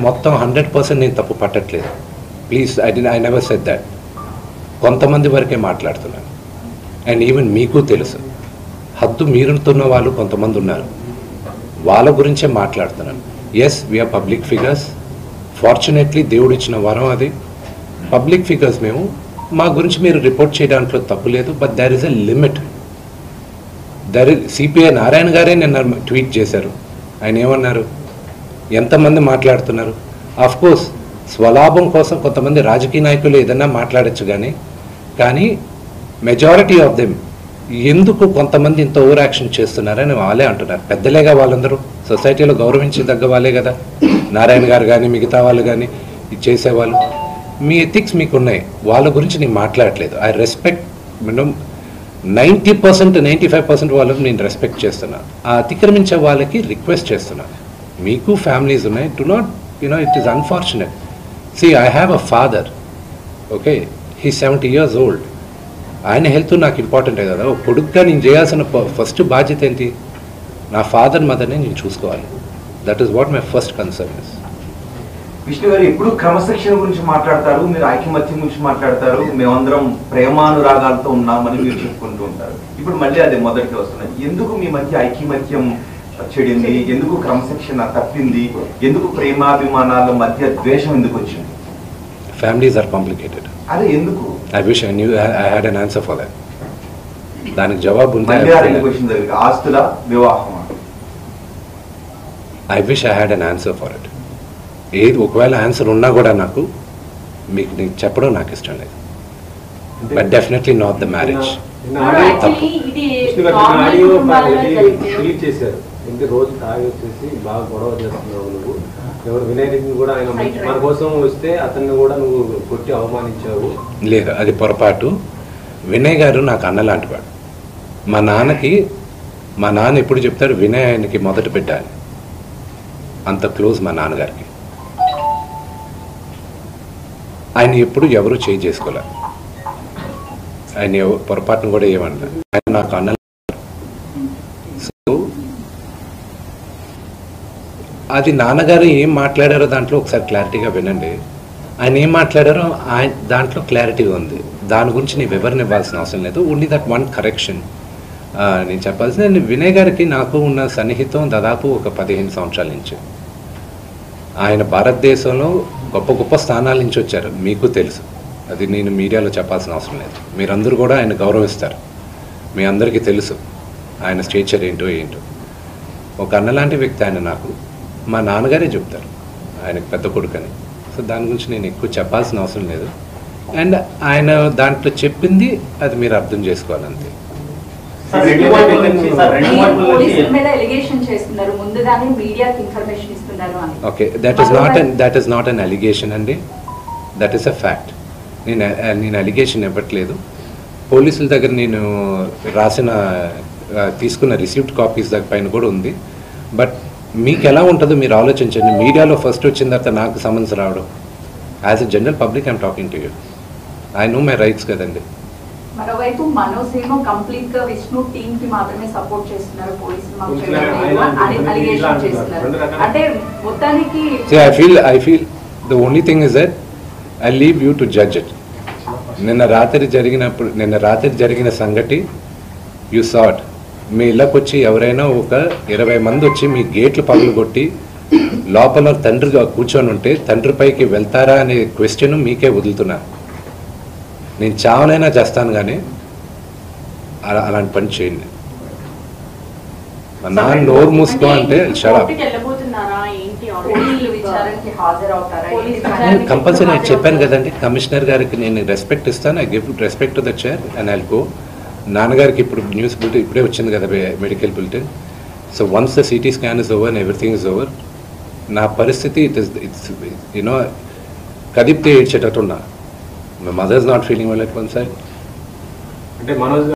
మొత్తం 100% నేను తప్పు పట్టట్లేదు. Please, I never said that. కొంతమంది వరకే మాట్లాడుతున్నాను. అండ్ ఈవెన్ మీకు తెలుసు, హద్దు మీరుతున్న వాళ్ళు కొంతమంది ఉన్నారు, వాళ్ళ గురించే మాట్లాడుతున్నాను. Yes, we are public figures. Fortunately దేవుడు ఇచ్చిన వరం అది. పబ్లిక్ ఫిగర్స్ మేము, మా గురించి మీరు రిపోర్ట్ చేయడానికి తప్పు లేదు. But there is a limit. CPI Narayana గారే నిన్న ట్వీట్ చేశారు. ఆయన ఏమన్నారు? ఎంతమంది మాట్లాడుతున్నారు? కోర్స్ స్వలాభం కోసం కొంతమంది రాజకీయ నాయకులు ఏదన్నా మాట్లాడచ్చు, కానీ మెజారిటీ ఆఫ్ దెమ్ ఎందుకు కొంతమంది ఇంత ఓవర్ యాక్షన్ చేస్తున్నారని వాళ్ళే అంటున్నారు. పెద్దలేగా వాళ్ళందరూ, సొసైటీలో గౌరవించదగ్గ వాళ్ళే కదా. నారాయణ గారు కానీ మిగతా వాళ్ళు కానీ ఇది చేసేవాళ్ళు. మీ ఎథిక్స్ మీకు ఉన్నాయి, వాళ్ళ గురించి నేను మాట్లాడట్లేదు. I respect. మనం 90% 95% వాళ్ళకి నేను రెస్పెక్ట్ చేస్తున్నాను. ఆ అతిక్రమించే వాళ్ళకి రిక్వెస్ట్ చేస్తున్నాను, మీకు ఫ్యామిలీస్ ఉన్నాయి. Do not, it is unfortunate. See, I have a father, okay? He's 70 years old. ఆయన హెల్త్ నాకు ఇంపార్టెంటే కదా. కొడుకుగా నేను చేయాల్సిన ఫస్ట్ బాధ్యత ఏంటి? నా ఫాదర్ మదర్ని నేను చూసుకోవాలి. That is what my first concern is. Vishnu గారు ఎప్పుడు క్రమశిక్షణ గురించి మాట్లాడతారు, మీరు ఐకమత్యం గురించి మాట్లాడతారు, మేమందరం ప్రేమానురాగాలతో ఉన్నామని మీరు చెప్పుకుంటూ ఉంటారు. ఇప్పుడు మళ్ళీ అదే మొదటికి వస్తున్నాయి. ఎందుకు మీ మధ్య ఐకమత్యం చెడింది? ఎందుకు క్రమశిక్షణ తప్పింది? ఎందుకు ప్రేమాభిమానాల మధ్య ద్వేషం ఎందుకు వచ్చింది? Families are complicated. అదే ఎందుకు? I wish I knew. I had an answer for that. దానికి జవాబు ఉంది. ఆస్తుల వివాహమా? I wish I had an answer for it. ఏది ఒకవేళ ఆన్సర్ ఉన్నా కూడా నాకు మీకు నేను చెప్పడం నాకు ఇష్టం లేదు. But definitely not the marriage. రోజు తాగి వచ్చేసి బాగా గొడవ చేస్తున్నావు నువ్వు. ఎవరు వినయ్ రెడ్డిని కూడా ఆయన మన కోసం వస్తే అతన్ని కూడా నువ్వు కొట్టి అవమానించావు. లేదు, అది పొరపాటు. వినయ్ గారు నాకు అన్నలాంటి వాడు. మా నాన్న ఎప్పుడు చెప్తాడు, వినయ్ ఆయనకి మొదట పెట్టాలి. అంత క్లోజ్ మా నాన్నగారికి. ఆయన ఎప్పుడు ఎవరు చేయి చేసుకోలేదు. ఆయన పొరపాటును కూడా ఏమన్నా. ఆయన నాకు అన్న. అది నాన్నగారు ఏం మాట్లాడారో దాంట్లో ఒకసారి క్లారిటీగా వినండి. ఆయన ఏం మాట్లాడారో దాంట్లో క్లారిటీ ఉంది. దాని గురించి నేను వివరణ ఇవ్వాల్సిన అవసరం లేదు. ఓన్లీ దట్ వన్ కరెక్షన్ నేను చెప్పాల్సింది. వినయ్ గారికి నాకు ఉన్న సన్నిహితం దాదాపు ఒక 15 సంవత్సరాల నుంచి. ఆయన భారతదేశంలో గొప్ప గొప్ప స్థానాల నుంచి వచ్చారు, మీకు తెలుసు. అది నేను మీడియాలో చెప్పాల్సిన అవసరం లేదు. మీరందరూ కూడా ఆయన గౌరవిస్తారు. మీ అందరికీ తెలుసు ఆయన స్టేచర్ ఏంటో. ఒక అన్నలాంటి వ్యక్తి ఆయన. నాకు మా నాన్నగారే చెప్తారు ఆయనకు పెద్ద కొడుకని. సో దాని గురించి నేను ఎక్కువ చెప్పాల్సిన అవసరం లేదు. అండ్ ఆయన దాంట్లో చెప్పింది అది మీరు అర్థం చేసుకోవాలంతే. Okay, that is not an allegation అండి. That is a fact. నేను అలిగేషన్ ఇవ్వట్లేదు. పోలీసుల దగ్గర నేను తీసుకున్న రిసీప్ట్ కాపీస్ దగ్గర పైన కూడా ఉంది. బట్ మీకు ఎలా ఉంటుందో మీరు ఆలోచించండి. మీడియాలో ఫస్ట్ వచ్చిన తర్వాత నాకు సమన్స్ రావడం. As a general public I'm talking to you. I know my rights కదండి. మరోవైపు మనోజ్ ఏమో కంప్లీట్ గా విష్ణు టీమ్ కి మాత్రమే సపోర్ట్ చేస్తున్నారు, పోలీసులు అలిగేషన్ చేస్తున్నారు. అంటే మొత్తానికి I feel the only thing is that I leave you to judge it. నిన్న రాత్రి జరిగిన సంగతి యూ saw it. మీ ఇళ్ళకి వచ్చి ఎవరైనా ఒక 20 మంది వచ్చి మీ గేట్లు పగులు కొట్టి లోపల తండ్రిగా కూర్చొని ఉంటే తండ్రి పైకి వెళ్తారా అనే క్వశ్చన్ మీకే వదులుతున్నా. నేను చావనైనా చేస్తాను, కానీ అలాంటి పని చేయండి. మా నాన్న నోరు మూసుకో అంటే షడప్. కంపల్సరీ నేను చెప్పాను కదండి, కమిషనర్ గారికి నేను రెస్పెక్ట్ ఇస్తాను. I give respect to the chair and I'll go. నాన్నగారికి ఇప్పుడు న్యూస్ బులెటిన్ ఇప్పుడే వచ్చింది కదా, medical bulletin. So once the CT scan is over and everything is over, నా పరిస్థితి ఇట్స్ కదిపితే ఏడ్చేటట్టున్నా. My mother is not feeling well at one side. అంటే మనోజ్